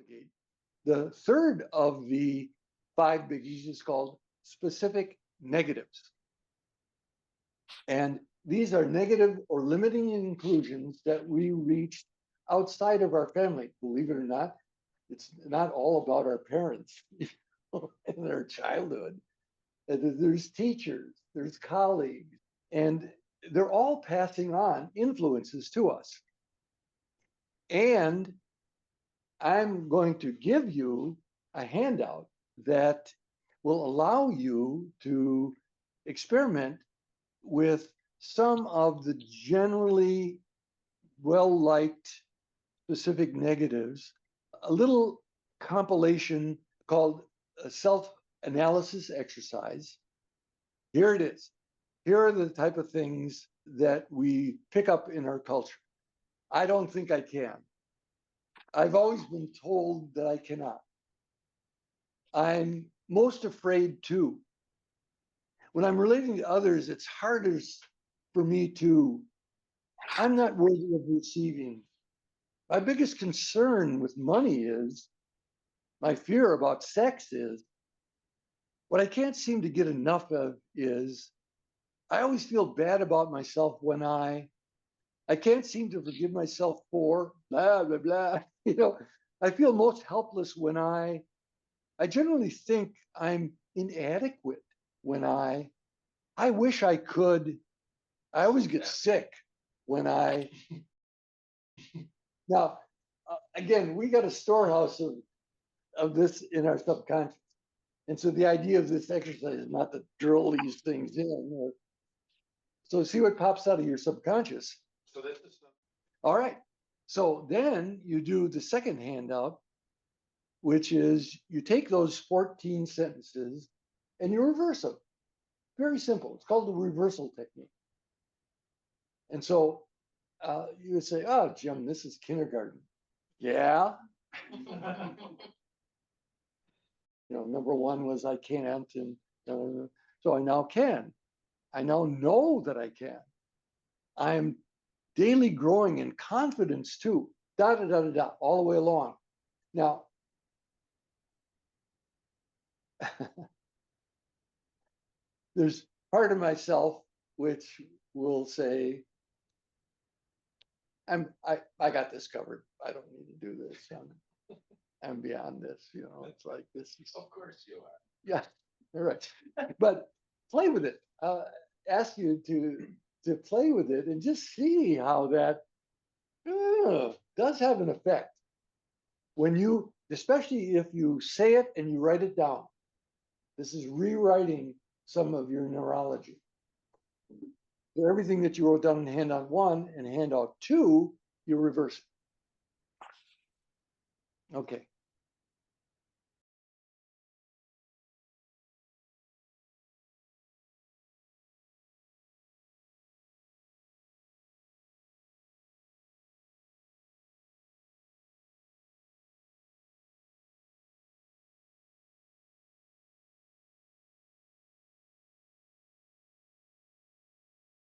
delegate. The third of the 5 biggies is called specific negatives. And these are negative or limiting inclusions that we reached outside of our family. Believe it or not, it's not all about our parents in their childhood. There's teachers, there's colleagues, and they're all passing on influences to us. And I'm going to give you a handout that will allow you to experiment with some of the generally well-liked specific negatives, a little compilation called a self-analysis exercise. Here it is. Here are the type of things that we pick up in our culture. I don't think I can. I've always been told that I cannot. I'm most afraid to. When I'm relating to others, it's harder for me to, I'm not worthy of receiving. My biggest concern with money is, my fear about sex is, what I can't seem to get enough of is, I always feel bad about myself when I can't seem to forgive myself for blah, blah, blah. You know, I feel most helpless when I generally think I'm inadequate when I wish I could. I always get sick when now, again, we got a storehouse of this in our subconscious. And so the idea of this exercise is not to drill these things in. So see what pops out of your subconscious. So this is All right. So then you do the second handout, which is you take those 14 sentences and you reverse them. Very simple. It's called the reversal technique. And so you would say, oh, Jim, this is kindergarten. Yeah. Number one was I can't. And so I now can. I now know that I can. I'm daily growing in confidence too. Da, da, da, da, da, all the way along. Now, there's part of myself which will say, I got this covered. I don't need to do this. I'm beyond this. It's like this is. Of course you are. Yeah, all right. But play with it. Ask you to play with it and just see how that does have an effect. When you, especially if you say it and you write it down. This is rewriting some of your neurology. So everything that you wrote down in handout 1 and handout 2, you reverse it. Okay.